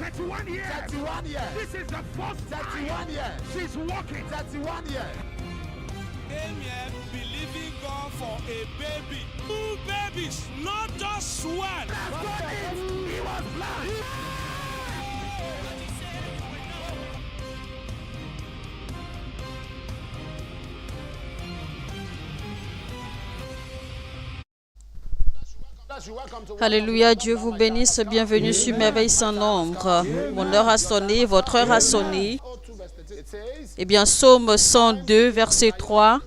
31 years. 31 years. This is the first 31 time years. she's walking. 31 years. Came here believing God for a baby. 2 babies, not just one. That's what it is. He was blind. Alléluia, Dieu vous bénisse, bienvenue sur Merveille sans nombre. Mon heure a sonné, votre heure a sonné. Eh bien, Psaume 102, verset 3.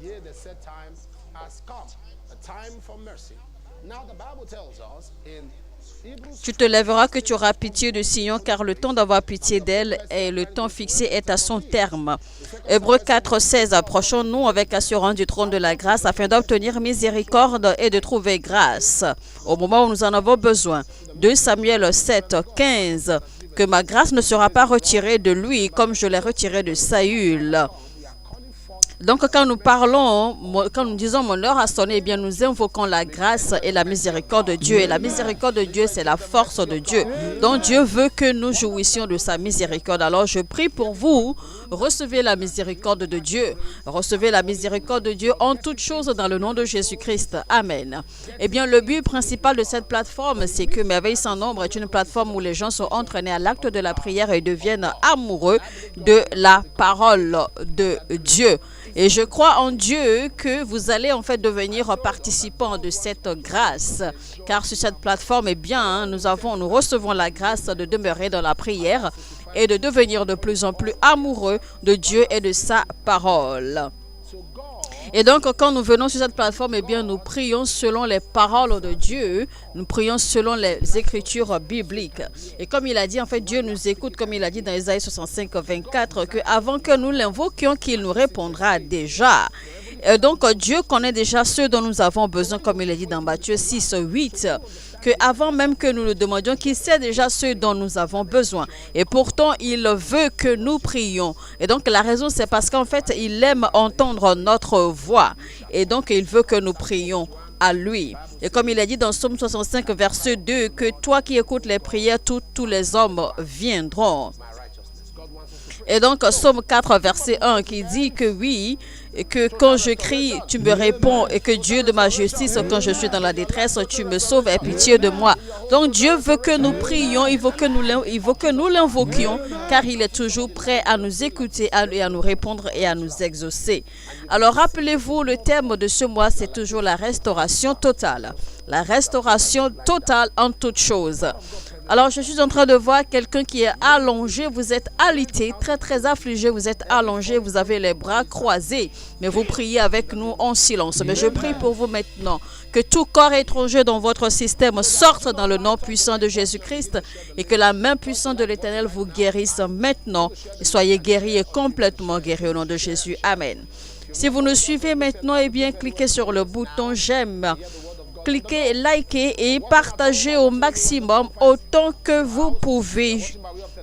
Tu te lèveras que tu auras pitié de Sion, car le temps d'avoir pitié d'elle et le temps fixé est à son terme. Hébreux 4, 16. Approchons-nous avec assurance du trône de la grâce afin d'obtenir miséricorde et de trouver grâce au moment où nous en avons besoin. 2 Samuel 7, 15. Que ma grâce ne sera pas retirée de lui comme je l'ai retirée de Saül. Donc, quand nous parlons, quand nous disons mon heure a sonné, eh bien, nous invoquons la grâce et la miséricorde de Dieu. Et la miséricorde de Dieu, c'est la force de Dieu. Donc, Dieu veut que nous jouissions de sa miséricorde. Alors, je prie pour vous, recevez la miséricorde de Dieu. Recevez la miséricorde de Dieu en toutes choses dans le nom de Jésus-Christ. Amen. Eh bien, le but principal de cette plateforme, c'est que Merveille sans nombre est une plateforme où les gens sont entraînés à l'acte de la prière et deviennent amoureux de la parole de Dieu. Et je crois en Dieu que vous allez en fait devenir participants de cette grâce. Car sur cette plateforme, eh bien, nous recevons la grâce de demeurer dans la prière et de devenir de plus en plus amoureux de Dieu et de sa parole. Et donc, quand nous venons sur cette plateforme, eh bien, nous prions selon les paroles de Dieu. Nous prions selon les écritures bibliques. Et comme il a dit, en fait, Dieu nous écoute, comme il a dit dans Isaïe 65, 24, qu'avant que nous l'invoquions, qu'il nous répondra déjà. Et donc, Dieu connaît déjà ceux dont nous avons besoin, comme il a dit dans Matthieu 6, 8. Qu'avant même que nous le demandions, qu'il sait déjà ceux dont nous avons besoin. Et pourtant, il veut que nous prions. Et donc, la raison, c'est parce qu'en fait, il aime entendre notre voix. Et donc, il veut que nous prions à lui. Et comme il a dit dans Psaume 65, verset 2, que toi qui écoutes les prières, tous les hommes viendront. Et donc, Psaume 4, verset 1, qui dit que oui, et que quand je crie, tu me réponds, et que Dieu de ma justice, quand je suis dans la détresse, tu me sauves, aie pitié de moi. Donc, Dieu veut que nous prions, il veut que nous l'invoquions, car il est toujours prêt à nous écouter, et à nous répondre et à nous exaucer. Alors, rappelez-vous, le thème de ce mois, c'est toujours la restauration totale. La restauration totale en toutes choses. Alors, je suis en train de voir quelqu'un qui est allongé, vous êtes alité, très très affligé, vous êtes allongé, vous avez les bras croisés, mais vous priez avec nous en silence. Mais je prie pour vous maintenant que tout corps étranger dans votre système sorte dans le nom puissant de Jésus-Christ et que la main puissante de l'Éternel vous guérisse maintenant et soyez guéris et complètement guéris au nom de Jésus. Amen. Si vous nous suivez maintenant, eh bien, cliquez sur le bouton j'aime. Cliquez, likez et partagez au maximum autant que vous pouvez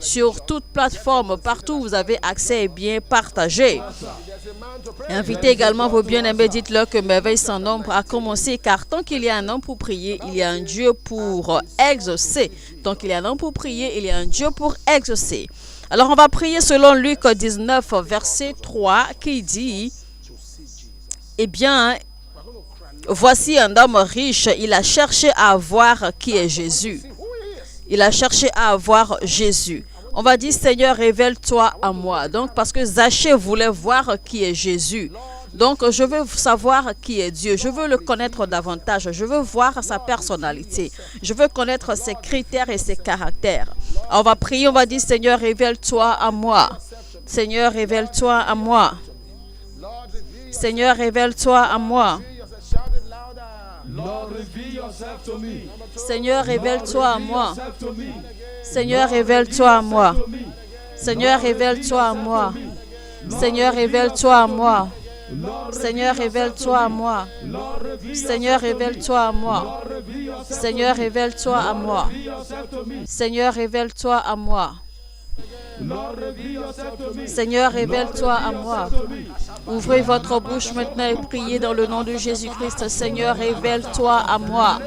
sur toute plateforme, partout où vous avez accès, et bien partagez. Invitez également vos bien-aimés, dites-leur que Merveille sans nombre a commencé, car tant qu'il y a un homme pour prier, il y a un Dieu pour exaucer. Tant qu'il y a un homme pour prier, il y a un Dieu pour exaucer. Alors on va prier selon Luc 19, verset 3, qui dit, eh bien, voici un homme riche, il a cherché à voir qui est Jésus. Il a cherché à voir Jésus. On va dire, Seigneur, révèle-toi à moi. Donc, parce que Zachée voulait voir qui est Jésus. Donc, je veux savoir qui est Dieu. Je veux le connaître davantage. Je veux voir sa personnalité. Je veux connaître ses critères et ses caractères. On va prier, on va dire, Seigneur, révèle-toi à moi. Seigneur, révèle-toi à moi. Seigneur, révèle-toi à moi. Seigneur, révèle-toi à moi. Seigneur, révèle-toi à moi. Seigneur, révèle-toi à moi. Seigneur, révèle-toi à moi. Seigneur, révèle-toi à moi. Seigneur, révèle-toi à moi. Seigneur, révèle-toi à moi. Seigneur, révèle-toi à moi. Seigneur, révèle-toi à moi. Ouvrez votre bouche maintenant et priez dans le nom de Jésus-Christ. Seigneur, révèle-toi à moi.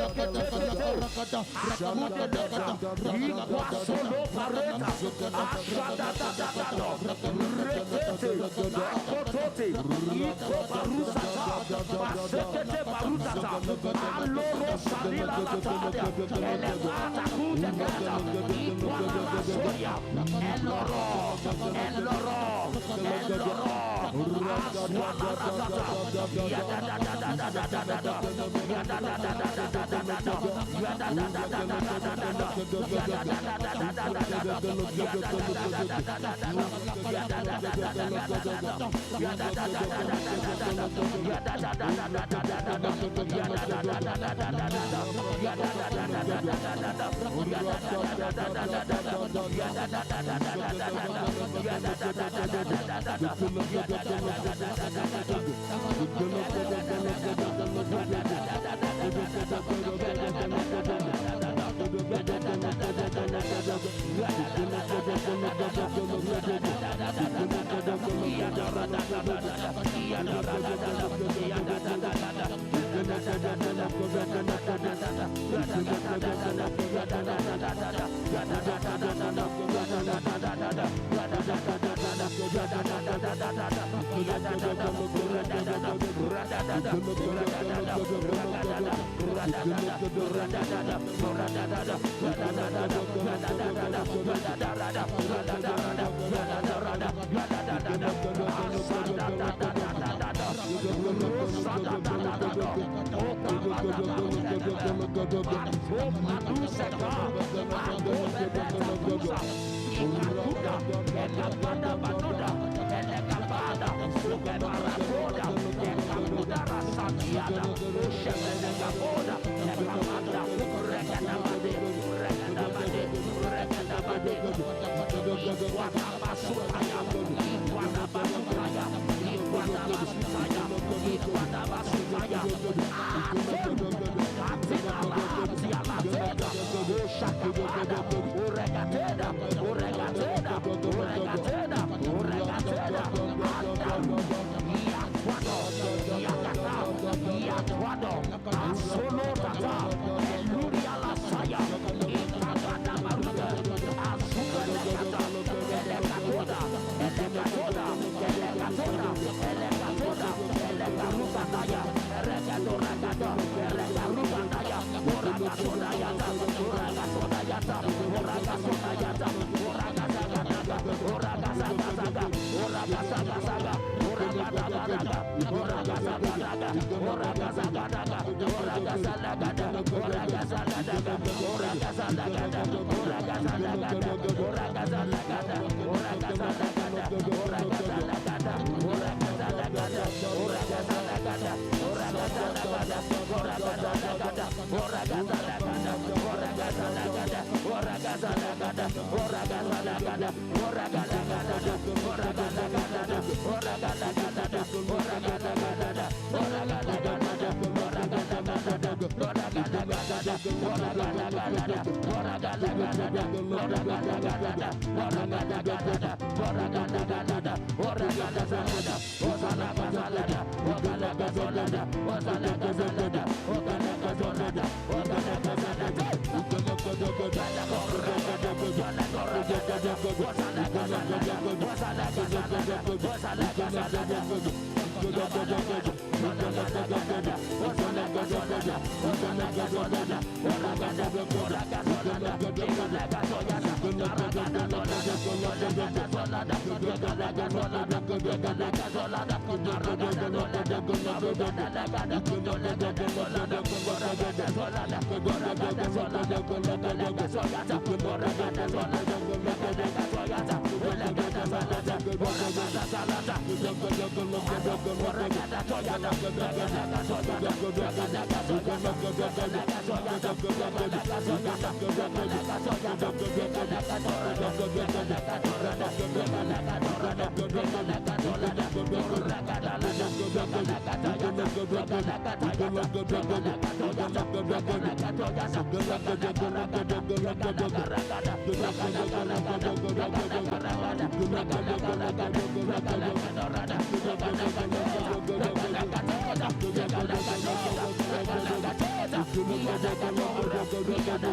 Ragada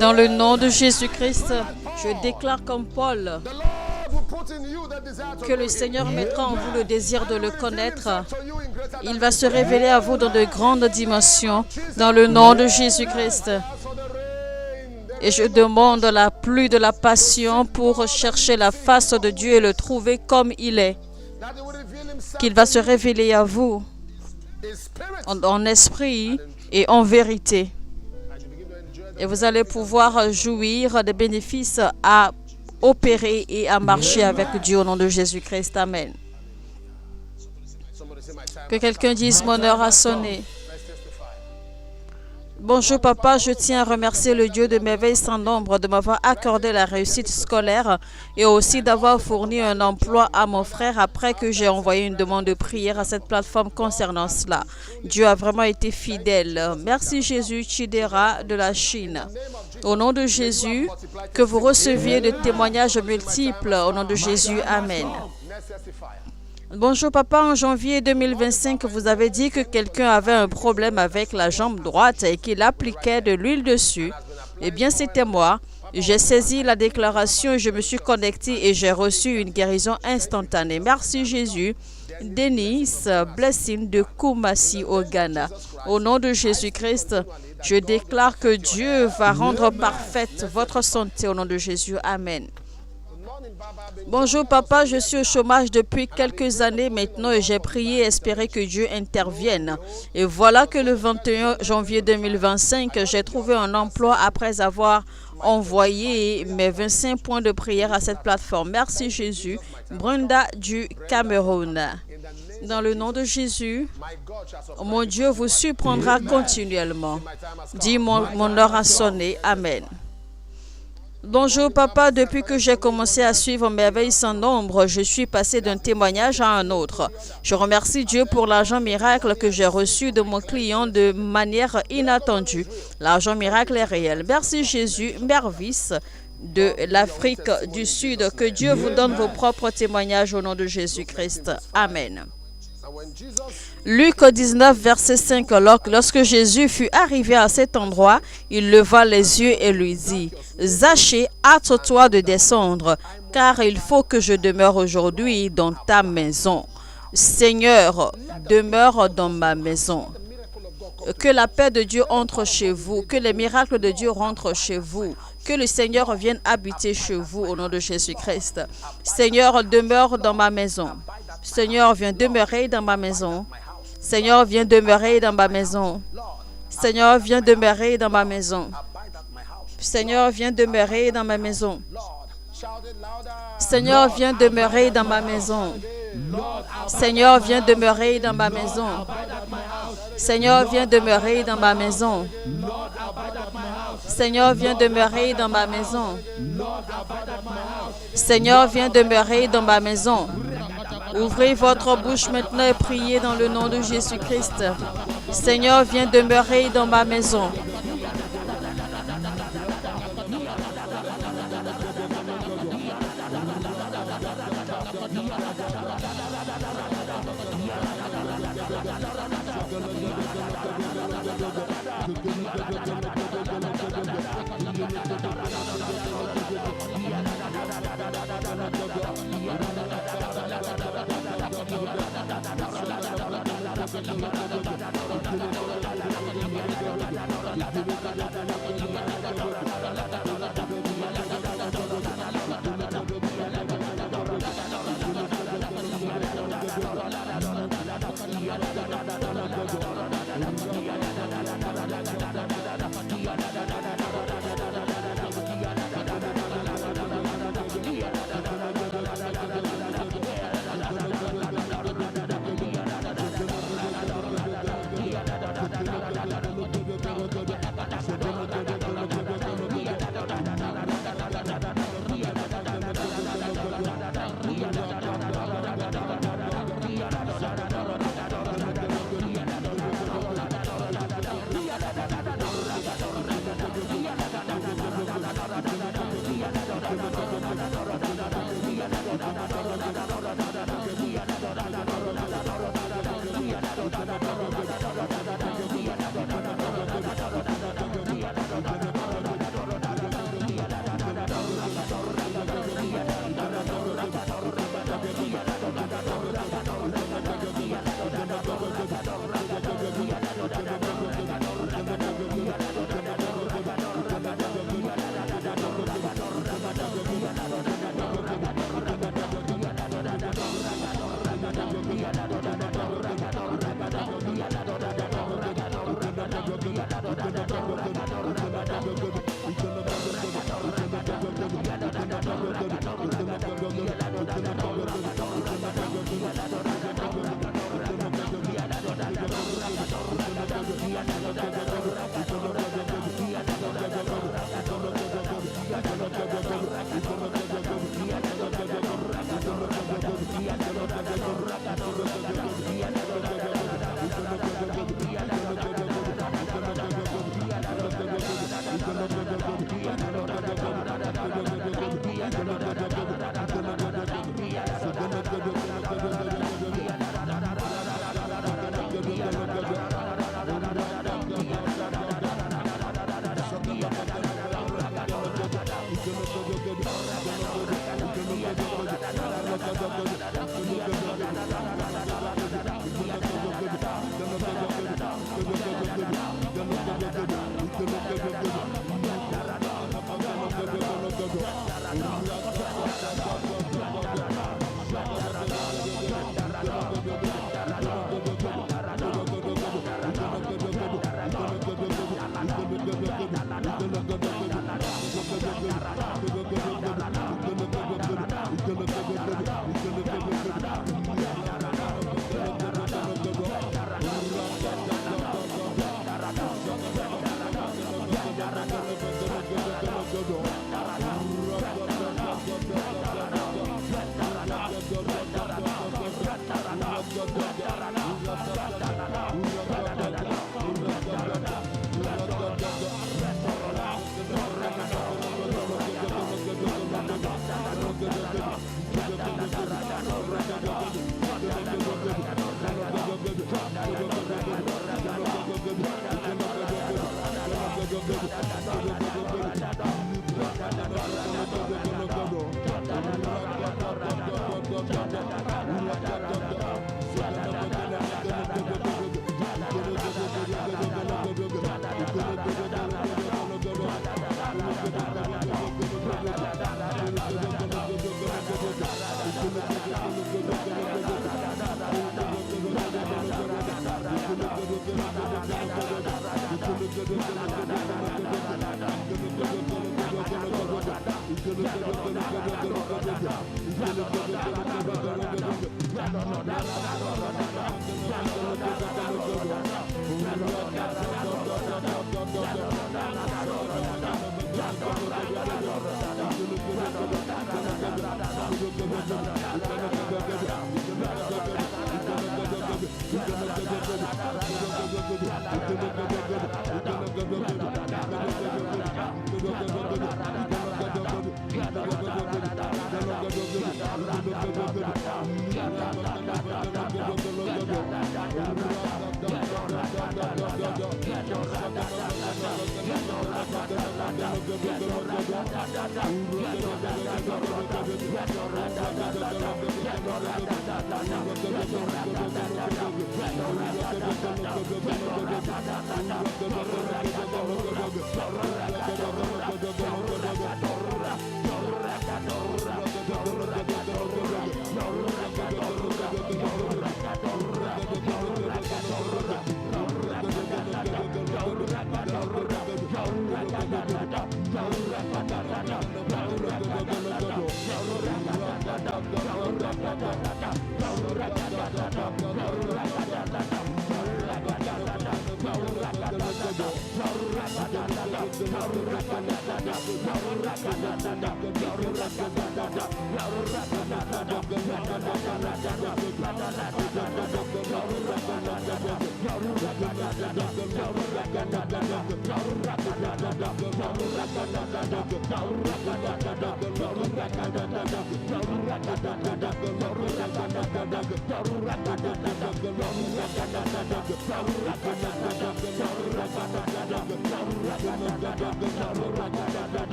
Dans le nom de Jésus-Christ, je déclare comme Paul que le Seigneur mettra en vous le désir de le connaître. Il va se révéler à vous dans de grandes dimensions, dans le nom de Jésus-Christ. Et je demande la pluie de la passion pour chercher la face de Dieu et le trouver comme il est. Qu'il va se révéler à vous en esprit et en vérité. Et vous allez pouvoir jouir des bénéfices à opérer et à marcher avec Dieu au nom de Jésus-Christ. Amen. Que quelqu'un dise: mon heure a sonné. Bonjour papa, je tiens à remercier le Dieu de merveilles sans nombre de m'avoir accordé la réussite scolaire et aussi d'avoir fourni un emploi à mon frère après que j'ai envoyé une demande de prière à cette plateforme concernant cela. Dieu a vraiment été fidèle. Merci Jésus, Chidera de la Chine. Au nom de Jésus, que vous receviez de témoignages multiples. Au nom de Jésus, Amen. Bonjour papa, en janvier 2025, vous avez dit que quelqu'un avait un problème avec la jambe droite et qu'il appliquait de l'huile dessus. Eh bien, c'était moi. J'ai saisi la déclaration et je me suis connecté et j'ai reçu une guérison instantanée. Merci Jésus. Denise Blessing de Kumasi au Ghana. Au nom de Jésus-Christ, je déclare que Dieu va rendre parfaite votre santé au nom de Jésus. Amen. Bonjour papa, je suis au chômage depuis quelques années maintenant et j'ai prié et espéré que Dieu intervienne. Et voilà que le 21 janvier 2025, j'ai trouvé un emploi après avoir envoyé mes 25 points de prière à cette plateforme. Merci Jésus. Brenda du Cameroun. Dans le nom de Jésus, mon Dieu vous surprendra continuellement. Dis mon heure a sonné. Amen. Bonjour papa, depuis que j'ai commencé à suivre Merveilles sans nombre, je suis passé d'un témoignage à un autre. Je remercie Dieu pour l'argent miracle que j'ai reçu de mon client de manière inattendue. L'argent miracle est réel. Merci Jésus, Mervis de l'Afrique du Sud. Que Dieu vous donne vos propres témoignages au nom de Jésus-Christ. Amen. Luc 19, verset 5. Lorsque Jésus fut arrivé à cet endroit, il leva les yeux et lui dit: Zachée, hâte-toi de descendre, car il faut que je demeure aujourd'hui dans ta maison. Seigneur, demeure dans ma maison. Que la paix de Dieu entre chez vous, que les miracles de Dieu rentrent chez vous, que le Seigneur vienne habiter chez vous au nom de Jésus-Christ. Seigneur, demeure dans ma maison. Seigneur, viens demeurer dans ma maison. Seigneur, viens demeurer dans ma maison. Seigneur, viens demeurer dans ma maison. Seigneur, viens demeurer dans ma maison. Seigneur, viens demeurer dans ma maison. Seigneur, viens demeurer dans ma maison. Seigneur, viens demeurer dans ma maison. Seigneur, viens demeurer dans ma maison. Seigneur, viens demeurer dans ma maison. Ouvrez votre bouche maintenant et priez dans le nom de Jésus-Christ. Seigneur, viens demeurer dans ma maison.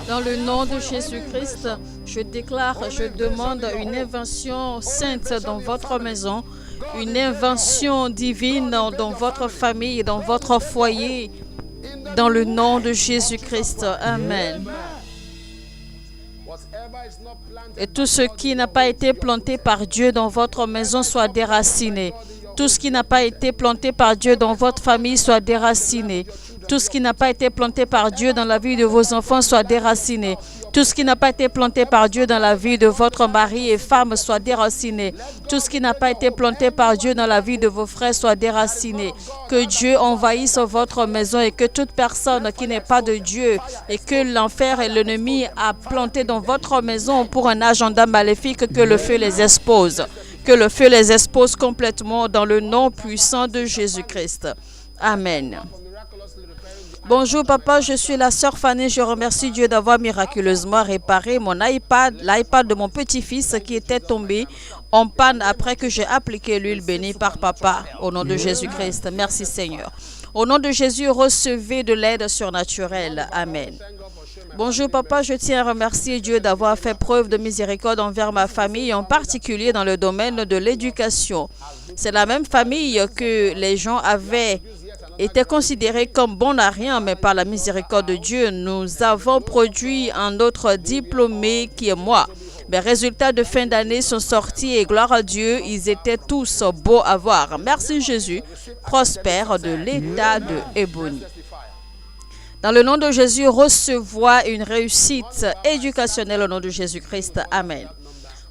Dans le nom de Jésus-Christ, je déclare, je demande une invention sainte dans votre maison, une invention divine dans votre famille, dans votre foyer, dans le nom de Jésus-Christ. Amen. Et tout ce qui n'a pas été planté par Dieu dans votre maison soit déraciné. Tout ce qui n'a pas été planté par Dieu dans votre famille soit déraciné. Tout ce qui n'a pas été planté par Dieu dans la vie de vos enfants soit déraciné. Tout ce qui n'a pas été planté par Dieu dans la vie de votre mari et femme soit déraciné. Tout ce qui n'a pas été planté par Dieu dans la vie de vos frères soit déraciné. Que Dieu envahisse votre maison et que toute personne qui n'est pas de Dieu et que l'enfer et l'ennemi a planté dans votre maison pour un agenda maléfique, que le feu les expose. Que le feu les expose complètement dans le nom puissant de Jésus-Christ. Amen. Bonjour papa, je suis la sœur Fanny. Je remercie Dieu d'avoir miraculeusement réparé mon iPad, l'iPad de mon petit-fils qui était tombé en panne après que j'ai appliqué l'huile bénie par papa. Au nom de Jésus-Christ, merci Seigneur. Au nom de Jésus, recevez de l'aide surnaturelle. Amen. Bonjour papa, je tiens à remercier Dieu d'avoir fait preuve de miséricorde envers ma famille, en particulier dans le domaine de l'éducation. C'est la même famille que les gens avaient été considérés comme bons à rien, mais par la miséricorde de Dieu, nous avons produit un autre diplômé qui est moi. Mes résultats de fin d'année sont sortis et gloire à Dieu, ils étaient tous beaux à voir. Merci Jésus, prospère de l'État de Ebony. Dans le nom de Jésus, recevoir une réussite éducationnelle au nom de Jésus-Christ. Amen.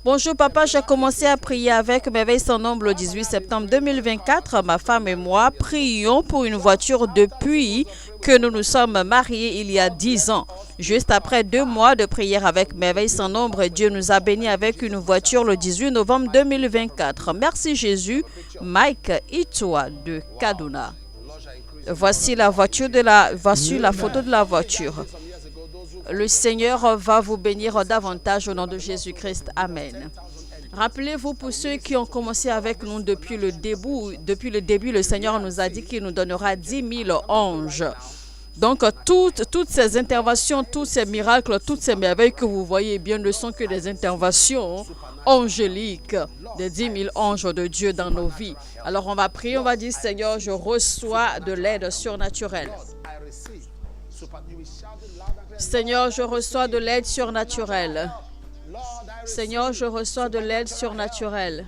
Bonjour papa, j'ai commencé à prier avec Merveille sans nombre le 18 septembre 2024. Ma femme et moi prions pour une voiture depuis que nous nous sommes mariés il y a 10 ans. Juste après 2 mois de prière avec Merveille sans nombre, Dieu nous a bénis avec une voiture le 18 novembre 2024. Merci Jésus. Mike Itoa de Kaduna. Voici la photo de la voiture. Le Seigneur va vous bénir davantage au nom de Jésus-Christ. Amen. Rappelez-vous, pour ceux qui ont commencé avec nous depuis le début, le Seigneur nous a dit qu'il nous donnera 10 000 anges. Donc, toutes ces interventions, tous ces miracles, toutes ces merveilles que vous voyez, eh bien, ne sont que des interventions angéliques des 10 000 anges de Dieu dans nos vies. Alors, on va prier, on va dire, Seigneur, je reçois de l'aide surnaturelle. Seigneur, je reçois de l'aide surnaturelle. Seigneur, je reçois de l'aide surnaturelle.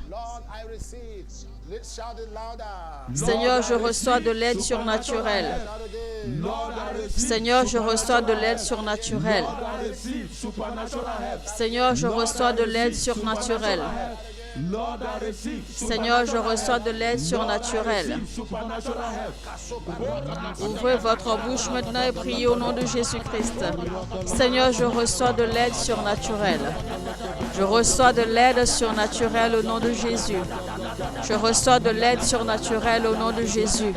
Seigneur, je reçois de l'aide surnaturelle. Seigneur, je reçois de l'aide surnaturelle. Seigneur, je reçois de l'aide surnaturelle. Seigneur, je reçois de l'aide surnaturelle. Ouvrez votre bouche maintenant et priez au nom de Jésus-Christ. Seigneur, je reçois de l'aide surnaturelle. Je reçois de l'aide surnaturelle au nom de Jésus. Je reçois de l'aide surnaturelle au nom de Jésus.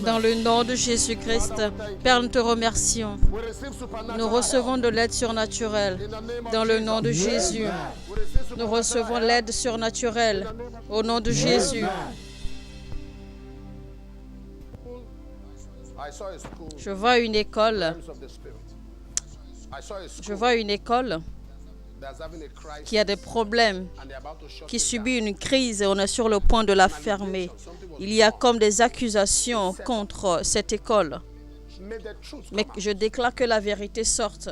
Dans le nom de Jésus-Christ, Père, nous te remercions. Nous recevons de l'aide surnaturelle. Dans le nom de Jésus, nous recevons l'aide surnaturelle. Au nom de Jésus. Je vois une école. Je vois une école qui a des problèmes, qui subit une crise et on est sur le point de la fermer. Il y a comme des accusations contre cette école. Mais je déclare que la vérité sorte.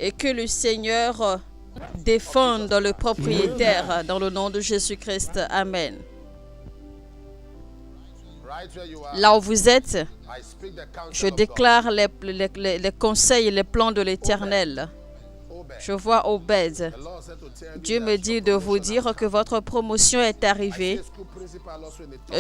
Et que le Seigneur défende le propriétaire dans le nom de Jésus-Christ. Amen. Là où vous êtes, je déclare les conseils et les plans de l'Éternel. Je vois Obed. Dieu me dit de vous dire que votre promotion est arrivée.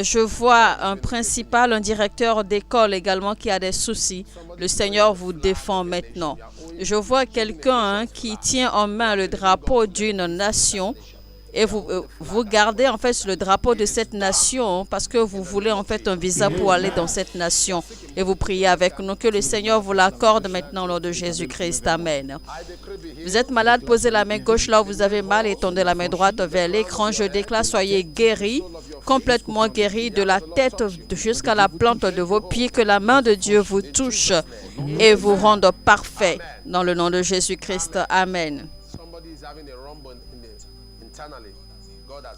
Je vois un principal, un directeur d'école également qui a des soucis. Le Seigneur vous défend maintenant. Je vois quelqu'un qui tient en main le drapeau d'une nation. Et vous gardez en fait le drapeau de cette nation parce que vous voulez en fait un visa pour aller dans cette nation. Et vous priez avec nous que le Seigneur vous l'accorde maintenant au nom de Jésus-Christ. Amen. Vous êtes malade, posez la main gauche là où vous avez mal et tendez la main droite vers l'écran. Je déclare, soyez guéris, complètement guéris de la tête jusqu'à la plante de vos pieds. Que la main de Dieu vous touche et vous rende parfait dans le nom de Jésus-Christ. Amen.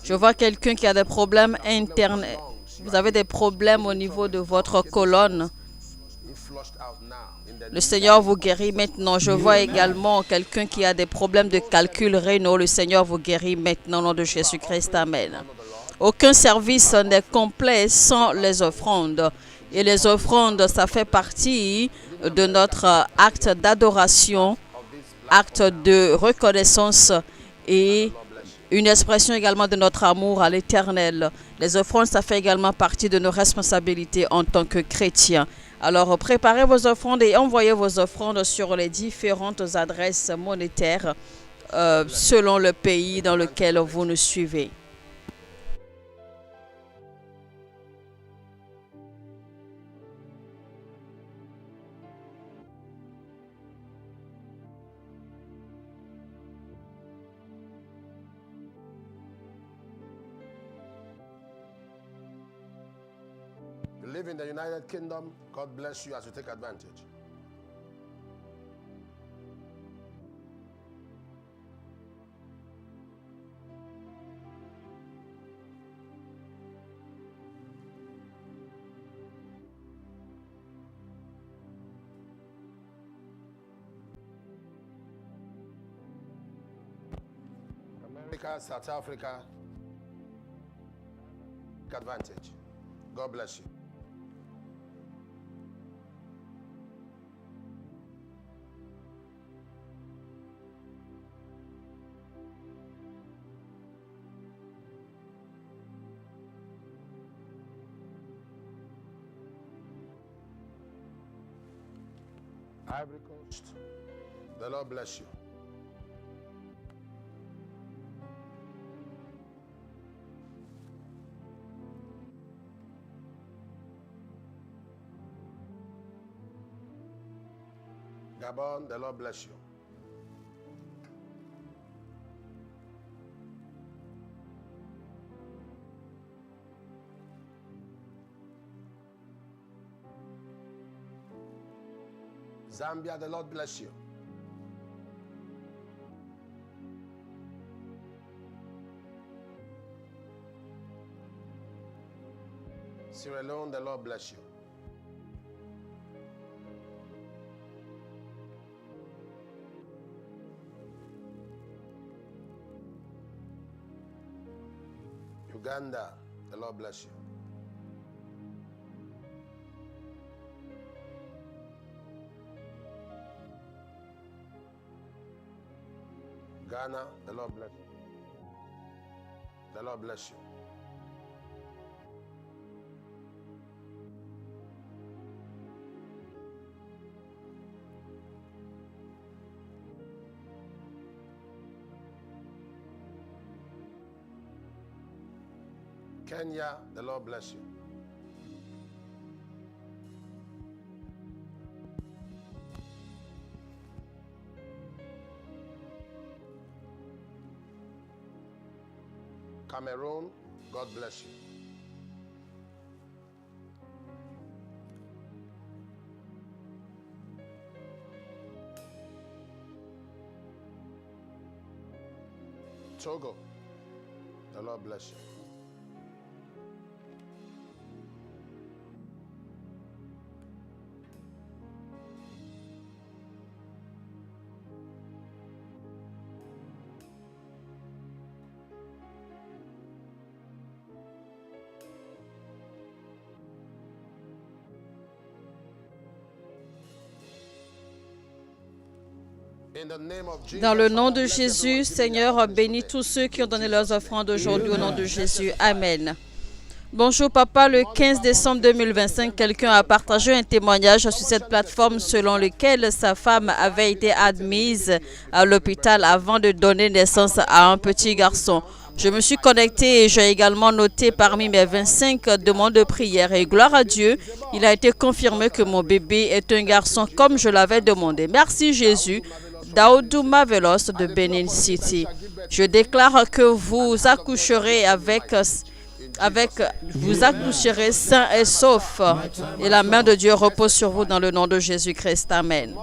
Je vois quelqu'un qui a des problèmes internes. Vous avez des problèmes au niveau de votre colonne. Le Seigneur vous guérit maintenant. Je vois également quelqu'un qui a des problèmes de calcul rénaux. Le Seigneur vous guérit maintenant au nom de Jésus-Christ. Amen. Aucun service n'est complet sans les offrandes. Et les offrandes, ça fait partie de notre acte d'adoration, acte de reconnaissance et une expression également de notre amour à l'Éternel. Les offrandes, ça fait également partie de nos responsabilités en tant que chrétiens. Alors, préparez vos offrandes et envoyez vos offrandes sur les différentes adresses monétaires selon le pays dans lequel vous nous suivez. You live in the United Kingdom, God bless you as you take advantage. America, South Africa, take advantage. God bless you. Ivory Coast, the Lord bless you. Gabon, the Lord bless you. Zambia, the Lord bless you. Sierra Leone, the Lord bless you. Uganda, the Lord bless you. Ghana, the Lord bless you. The Lord bless you. Kenya, the Lord bless you. Cameroon, God bless you. Togo, the Lord bless you. Dans le nom de Jésus, Seigneur, bénis tous ceux qui ont donné leurs offrandes aujourd'hui au nom de Jésus. Amen. Bonjour papa, le 15 décembre 2025, quelqu'un a partagé un témoignage sur cette plateforme selon lequel sa femme avait été admise à l'hôpital avant de donner naissance à un petit garçon. Je me suis connecté et j'ai également noté parmi mes 25 demandes de prière et gloire à Dieu, il a été confirmé que mon bébé est un garçon comme je l'avais demandé. Merci Jésus. Daoudou Mavelos de Benin City. Je déclare que vous accoucherez vous accoucherez sain et sauf et la main de Dieu repose sur vous dans le nom de Jésus-Christ. Amen.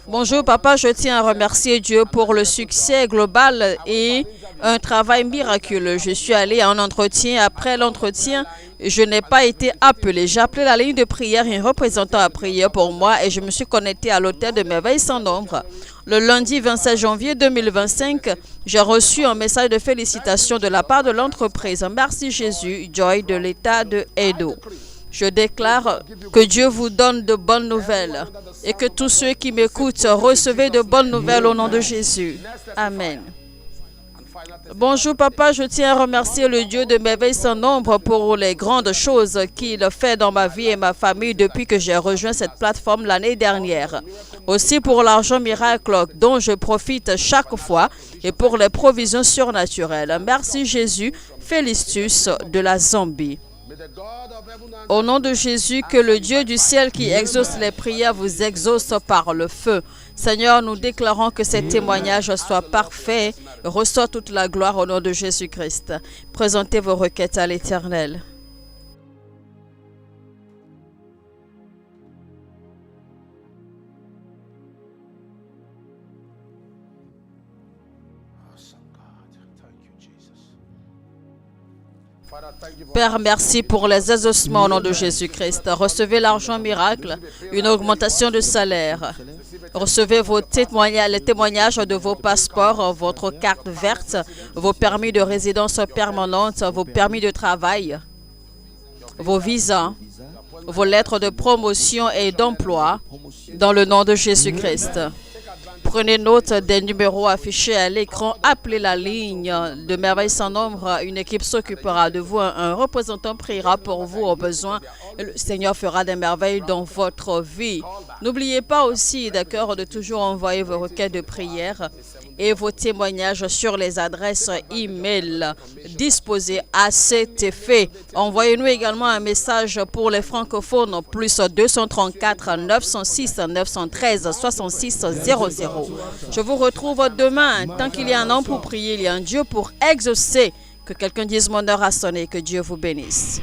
Bonjour papa, je tiens à remercier Dieu pour le succès global et un travail miraculeux. Je suis allée à un entretien. Après l'entretien, je n'ai pas été appelée. J'ai appelé la ligne de prière et un représentant a prié pour moi et je me suis connectée à l'hôtel de merveilles sans nombre. Le lundi 27 janvier 2025, j'ai reçu un message de félicitations de la part de l'entreprise. Merci Jésus, Joy de l'État de Edo. Je déclare que Dieu vous donne de bonnes nouvelles et que tous ceux qui m'écoutent recevez de bonnes nouvelles au nom de Jésus. Amen. Bonjour papa, je tiens à remercier le Dieu de merveilles sans nombre pour les grandes choses qu'il fait dans ma vie et ma famille depuis que j'ai rejoint cette plateforme l'année dernière. Aussi pour l'argent miracle dont je profite chaque fois et pour les provisions surnaturelles. Merci Jésus, Félistus de la Zambie. Au nom de Jésus, que le Dieu du ciel qui exauce les prières vous exauce par le feu. Seigneur, nous déclarons que ces témoignages soient parfaits. Reçois toute la gloire au nom de Jésus-Christ. Présentez vos requêtes à l'Éternel. Père, merci pour les exaucements au nom de Jésus-Christ. Recevez l'argent miracle, une augmentation de salaire. Recevez les témoignages de vos passeports, votre carte verte, vos permis de résidence permanente, vos permis de travail, vos visas, vos lettres de promotion et d'emploi dans le nom de Jésus-Christ. Prenez note des numéros affichés à l'écran. Appelez la ligne de merveilles sans nombre. Une équipe s'occupera de vous. Un représentant priera pour vous au besoin. Et le Seigneur fera des merveilles dans votre vie. N'oubliez pas aussi, d'accord, de toujours envoyer vos requêtes de prière et vos témoignages sur les adresses e-mail disposées à cet effet. Envoyez-nous également un message pour les francophones, plus 234 906 913 66 00. Je vous retrouve demain. Tant qu'il y a un homme pour prier, il y a un Dieu pour exaucer. Que quelqu'un dise mon heure a sonné. Que Dieu vous bénisse.